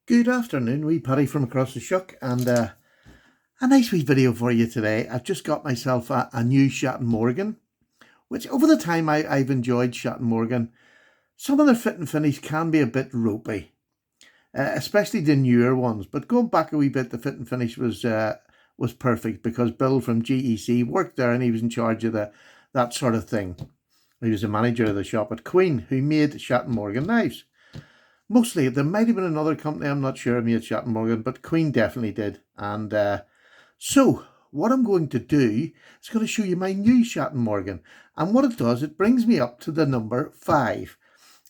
Good afternoon, wee Paddy from across the shuck, and a nice wee video for you today. I've just got myself a new Shatt and Morgan, which over the time I've enjoyed Shatt and Morgan. Some of their fit and finish can be a bit ropey, especially the newer ones. But going back a wee bit, the fit and finish was perfect because Bill from GEC worked there and he was in charge of that sort of thing. He was the manager of the shop at Queen, who made Shatt and Morgan knives. Mostly, there might have been another company, I'm not sure, made Shatt and Morgan, but Queen definitely did. And so, what I'm going to do is going to show you my new Shatt and Morgan. And what it does, it brings me up to the number 5.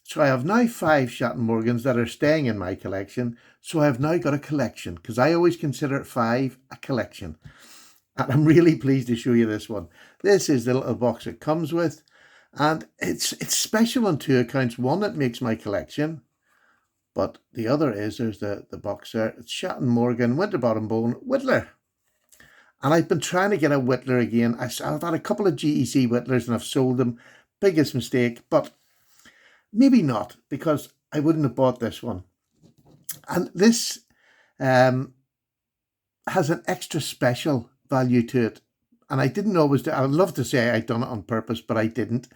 So I have now 5 Shatt and Morgans that are staying in my collection. So I've now got a collection, because I always consider 5 a collection. And I'm really pleased to show you this one. This is the little box it comes with. And it's special on 2 accounts. One, it makes my collection. But the other is, there's the box there. It's Shatt and Morgan Winterbottom Bone Whittler. And I've been trying to get a Whittler again. I've had a couple of GEC Whittlers and I've sold them. Biggest mistake, but maybe not, because I wouldn't have bought this one. And this has an extra special value to it. And I didn't always do. I'd love to say I'd done it on purpose, but I didn't.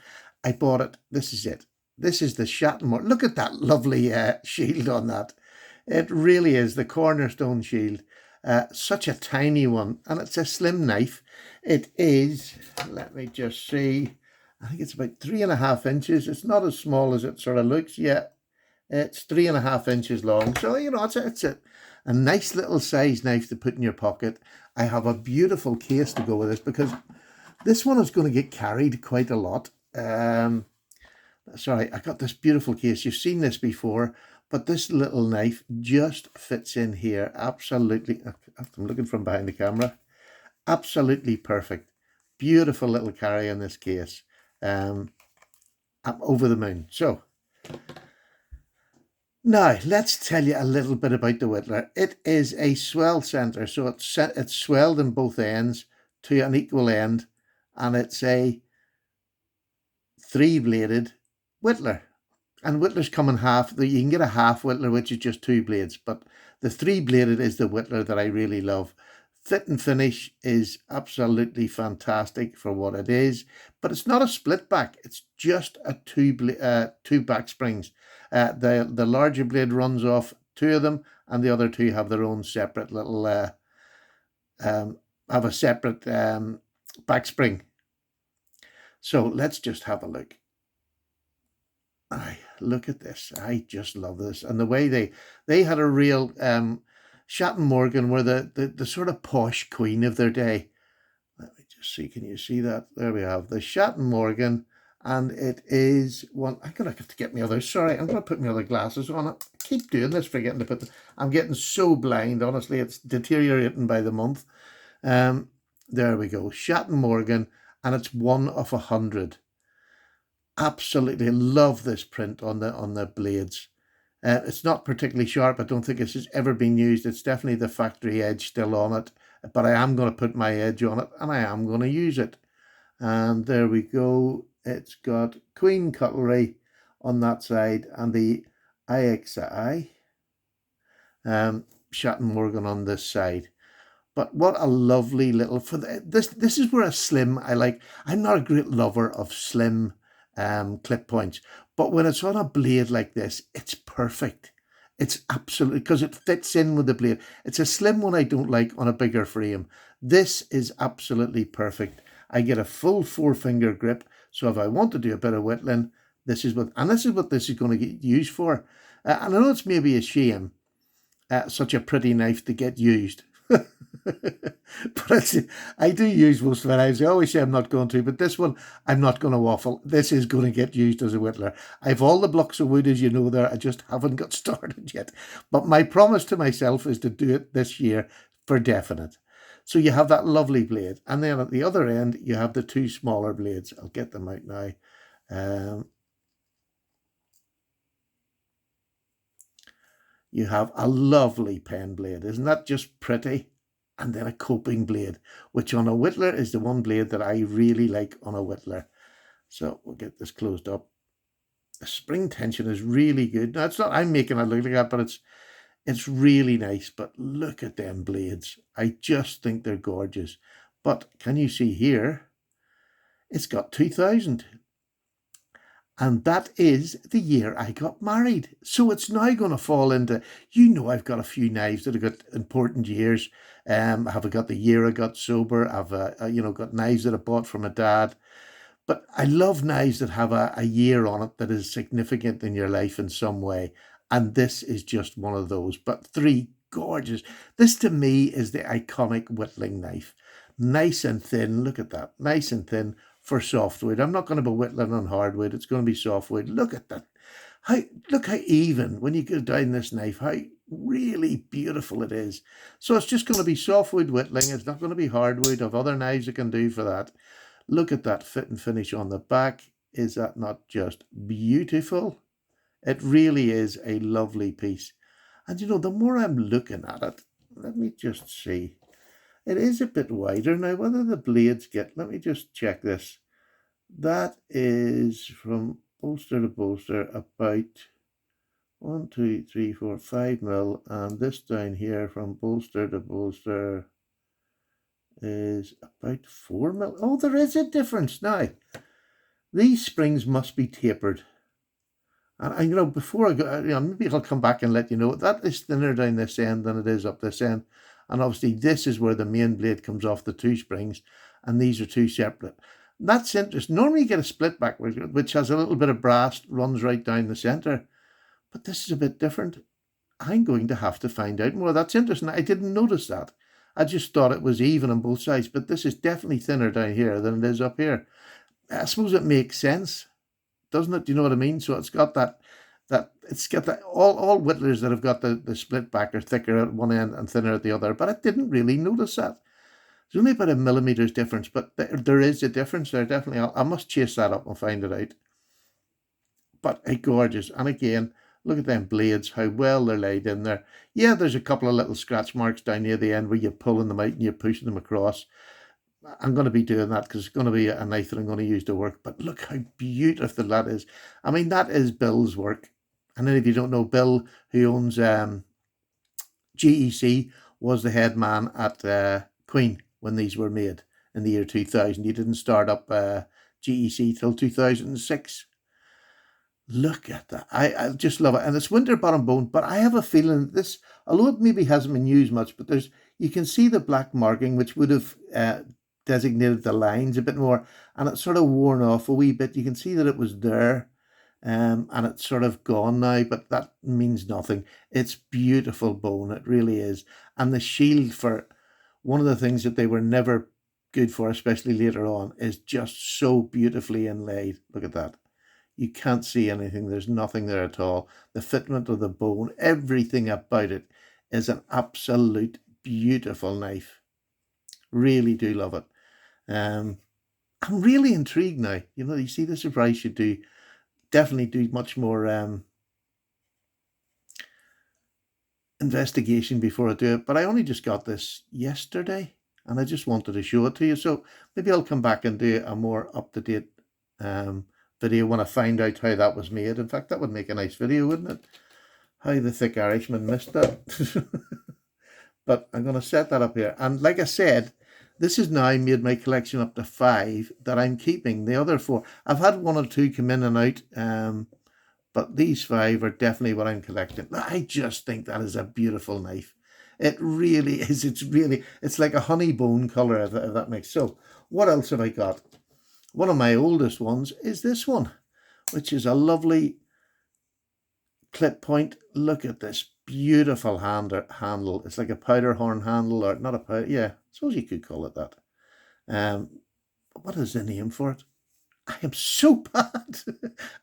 I bought it. This is it. This is the Shatt and Morgan. Look at that lovely shield on that. It really is the cornerstone shield. Such a tiny one, and it's a slim knife. It is, let me just see, I think it's about 3.5 inches. It's not as small as it sort of looks yet. It's 3.5 inches long. So, it's a nice little size knife to put in your pocket. I have a beautiful case to go with this because this one is going to get carried quite a lot. Sorry, I got this beautiful case. You've seen this before, but this little knife just fits in here. Absolutely. I'm looking from behind the camera. Absolutely perfect. Beautiful little carry in this case. I'm over the moon. So, now let's tell you a little bit about the Whittler. It is a swell centre, so it's swelled in both ends to an equal end, and it's a 3-bladed Whittler. And Whittlers come in half. You can get a half Whittler, which is just 2 blades, but the 3-bladed is the Whittler that I really love. Fit and finish is absolutely fantastic for what it is, but it's not a split back. It's just a two back springs. The larger blade runs off 2 of them, and the other 2 have their own separate little have a separate back spring. So let's just have a look. Look at this. I just love this. And the way they had a real Shatt and Morgan were the sort of posh Queen of their day. Let me just see. Can you see that? There we have the Shatt and Morgan. And it is one. I'm going to have to get my other. Sorry, I'm going to put my other glasses on. I keep doing this, forgetting to put them. I'm getting so blind. Honestly, it's deteriorating by the month. There we go. Shatt and Morgan. And it's 1 of 100. Absolutely love this print on the blades. It's not particularly sharp. I don't think this has ever been used. It's definitely the factory edge still on it, but I am going to put my edge on it and I am going to use it. And there we go. It's got Queen cutlery on that side and the IXI Shatt and Morgan on this side. But what a lovely little this is where a slim I like. I'm not a great lover of slim clip points, but when it's on a blade like this, it's perfect. It's absolutely, because it fits in with the blade. It's a slim one I don't like on a bigger frame. This is absolutely perfect. I get a full 4-finger grip, so if I want to do a bit of whittling, this is what this is going to get used for. And I know it's maybe a shame such a pretty knife to get used. But I do use most of it. I always say I'm not going to, but this one, I'm not going to waffle. This is going to get used as a whittler. I've all the blocks of wood, as you know there. I just haven't got started yet. But my promise to myself is to do it this year for definite. So you have that lovely blade. And then at the other end, you have the 2 smaller blades. I'll get them out now. You have a lovely pen blade. Isn't that just pretty? And then a coping blade, which on a whittler is the one blade that I really like on a whittler. So we'll get this closed up. The spring tension is really good. Now, it's not I'm making it look like that, but It's really nice, but look at them blades. I just think they're gorgeous. But can you see here? It's got 2000. And that is the year I got married. So it's now going to fall into, I've got a few knives that have got important years. Have I got the year I got sober? I've, got knives that I bought from my dad. But I love knives that have a year on it that is significant in your life in some way. And this is just one of those. But three gorgeous. This to me is the iconic whittling knife. Nice and thin. Look at that. Nice and thin for softwood. I'm not going to be whittling on hardwood. It's going to be softwood. Look at that. Look how even, when you go down this knife, how really beautiful it is. So it's just going to be softwood whittling. It's not going to be hardwood. I have other knives I can do for that. Look at that fit and finish on the back. Is that not just beautiful? It really is a lovely piece. And the more I'm looking at it, let me just see. It is a bit wider. Now, whether the blades let me just check this. That is from bolster to bolster about 1, 2, 3, 4, 5 mil. And this down here from bolster to bolster is about 4 mil. Oh, there is a difference now. These springs must be tapered. And before I go, maybe I'll come back and let you know that is thinner down this end than it is up this end. And obviously this is where the main blade comes off the two springs, and these are two separate. That's interesting. Normally you get a split back, which has a little bit of brass, runs right down the center. But this is a bit different. I'm going to have to find out more. That's interesting. I didn't notice that. I just thought it was even on both sides, but this is definitely thinner down here than it is up here. I suppose it makes sense, doesn't it? Do you know what I mean? So it's got that all whittlers that have got the split back are thicker at one end and thinner at the other, but I didn't really notice that. There's only about a millimeter's difference, but there is a difference there, definitely. I must chase that up and find it out. But gorgeous. And again, look at them blades, how well they're laid in there. Yeah, there's a couple of little scratch marks down near the end where you're pulling them out and you're pushing them across. I'm going to be doing that because it's going to be a knife that I'm going to use to work. But look how beautiful that is. I mean, that is Bill's work. And then if you don't know, Bill, who owns GEC, was the head man at Queen when these were made in the year 2000. He didn't start up GEC till 2006. Look at that. I just love it. And it's winter bottom bone, but I have a feeling that this, although it maybe hasn't been used much, but you can see the black marking, which would have designated the lines a bit more, and it's sort of worn off a wee bit. You can see that it was there, and it's sort of gone now, but that means nothing. It's beautiful bone. It really is. And the shield, for one of the things that they were never good for, especially later on, is just so beautifully inlaid. Look at that. You can't see anything. There's nothing there at all. The fitment of the bone, everything about it is an absolute beautiful knife. Really do love it. I'm really intrigued now. You see, this is where I should definitely do much more investigation before I do it. But I only just got this yesterday, and I just wanted to show it to you. So maybe I'll come back and do a more up-to-date video when I find out how that was made. In fact, that would make a nice video, wouldn't it? How the thick Irishman missed that. But I'm going to set that up here. And like I said, this has now made my collection up to 5 that I'm keeping. The other 4, I've had 1 or 2 come in and out, but these 5 are definitely what I'm collecting. I just think that is a beautiful knife. It really is. It's like a honey bone colour, if that makes sense. So what else have I got? One of my oldest ones is this one, which is a lovely clip point. Look at this beautiful handle. It's like a powder horn handle, or not a powder. Yeah, I suppose you could call it that. What is the name for it? I am so bad.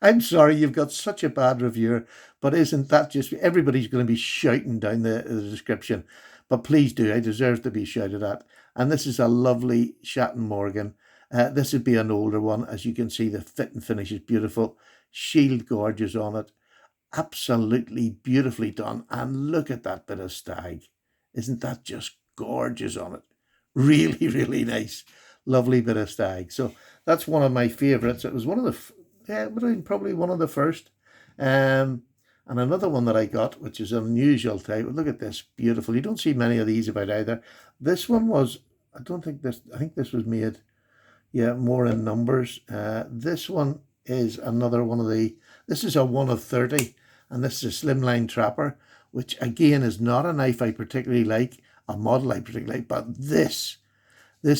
I'm sorry, you've got such a bad reviewer, but isn't that just, everybody's going to be shouting down the description. But please do, I deserve to be shouted at. And this is a lovely Shatt and Morgan. This would be an older one. As you can see, the fit and finish is beautiful. Shield gorgeous on it. Absolutely beautifully done. And look at that bit of stag. Isn't that just gorgeous on it? Really, really nice. Lovely bit of stag. So that's one of my favourites. It was one of the, probably one of the first. And another one that I got, which is an unusual type. Look at this, beautiful. You don't see many of these about either. This one was, I think this was made, yeah, more in numbers. This one is another one of this is a 1 of 30, and this is a slimline trapper, which again is not a knife I particularly like, a model I particularly like, but this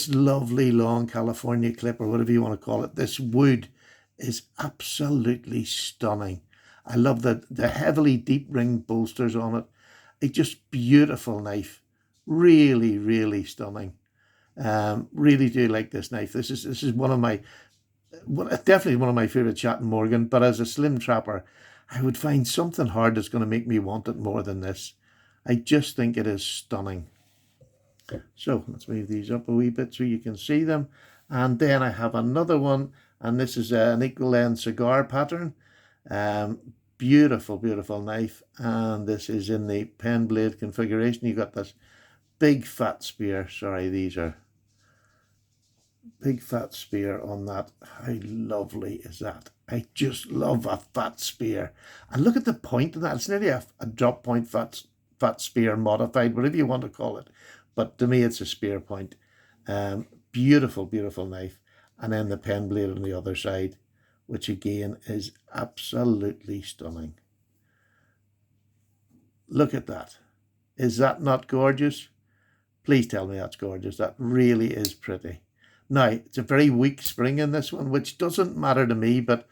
lovely long California clip, or whatever you want to call it, this wood is absolutely stunning. I love the heavily deep ring bolsters on it. It's just beautiful knife. Really, really stunning. Really do like this knife. This is one of my, definitely one of my favorite Shatt and Morgan. But as a slim trapper, I would find something hard that's going to make me want it more than this. I just think it is stunning. So let's move these up a wee bit so you can see them. And then I have another one, and this is an equal length cigar pattern. Beautiful, beautiful knife. And this is in the pen blade configuration. You got this big fat spear. Sorry, these are big fat spear on that. How lovely is that? I just love a fat spear. And look at the point of that. It's nearly a drop point fat spear modified, whatever you want to call it. But to me, it's a spear point. Beautiful, beautiful knife. And then the pen blade on the other side, which again is absolutely stunning. Look at that. Is that not gorgeous? Please tell me that's gorgeous. That really is pretty. Now, it's a very weak spring in this one, which doesn't matter to me, but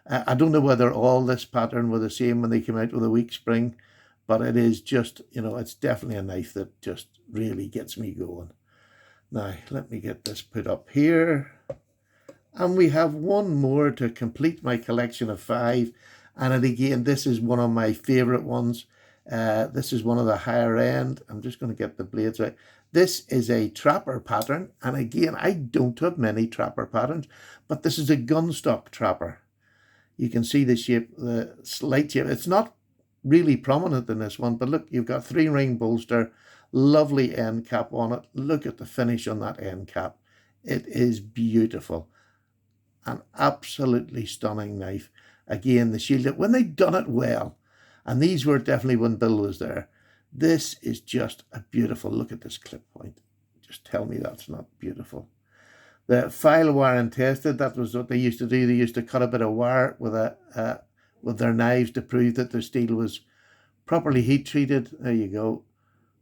I don't know whether all this pattern were the same when they came out with a weak spring, but it is just, you know, it's definitely a knife that just really gets me going. Now, let me get this put up here. And we have one more to complete my collection of 5. And again, this is one of my favorite ones. This is one of the higher end. I'm just going to get the blades out. This is a trapper pattern. And again, I don't have many trapper patterns, but this is a gunstock trapper. You can see the shape, the slight shape. It's not really prominent in this one, but look, you've got 3-ring bolster, lovely end cap on it. Look at the finish on that end cap. It is beautiful. An absolutely stunning knife. Again, the shield, when they've done it well, and these were definitely when Bill was there, this is just a beautiful, look at this clip point. Just tell me that's not beautiful. The file wire and tested, that was what they used to do. They used to cut a bit of wire with their knives to prove that their steel was properly heat treated. There you go.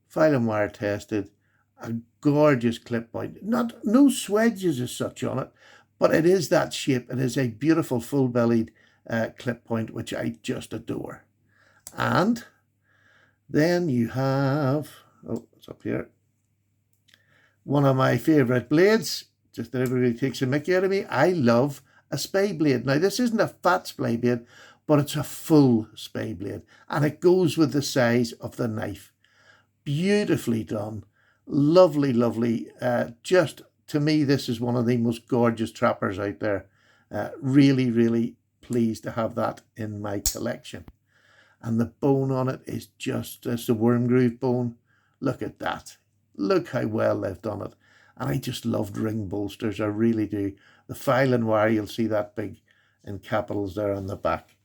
File and wire tested. A gorgeous clip point. No swedges as such on it, but it is that shape. It is a beautiful full-bellied clip point, which I just adore. And then you have, oh, it's up here, one of my favourite blades. Just that everybody takes a mickey out of me. I love a spay blade. Now, this isn't a fat spay blade, but it's a full spay blade. And it goes with the size of the knife. Beautifully done. Lovely, lovely. Just, to me, this is one of the most gorgeous trappers out there. Really, really pleased to have that in my collection. And the bone on it is just as the worm groove bone. Look at that. Look how well they've done it. And I just loved ring bolsters. I really do. The file and wire, you'll see that big in capitals there on the back.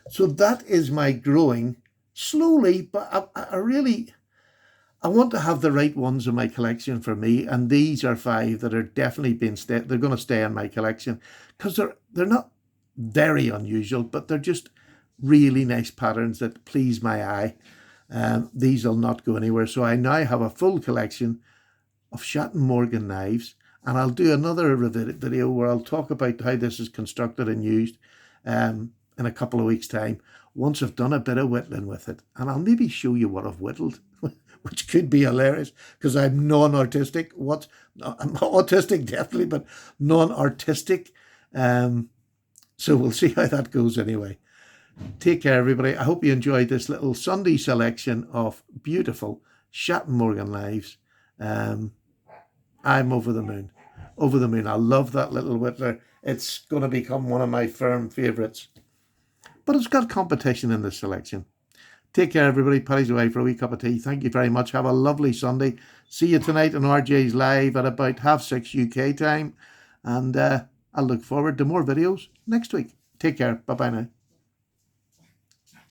So that is my growing, slowly, but I want to have the right ones in my collection for me. And these are 5 that are definitely they're going to stay in my collection, because they're not very unusual, but they're just really nice patterns that please my eye. These will not go anywhere. So I now have a full collection of Shatt and Morgan knives, and I'll do another video where I'll talk about how this is constructed and used in a couple of weeks' time, once I've done a bit of whittling with it. And I'll maybe show you what I've whittled, which could be hilarious, because I'm non-artistic. I'm autistic, definitely, but non-artistic. So we'll see how that goes anyway. Take care, everybody. I hope you enjoyed this little Sunday selection of beautiful Shatt and Morgan knives. I'm over the moon. Over the moon. I love that little Whittler. It's going to become one of my firm favourites. But it's got competition in this selection. Take care, everybody. Paddy's away for a wee cup of tea. Thank you very much. Have a lovely Sunday. See you tonight on RJ's Live at about 6:30 UK time. And I look forward to more videos next week. Take care. Bye-bye now.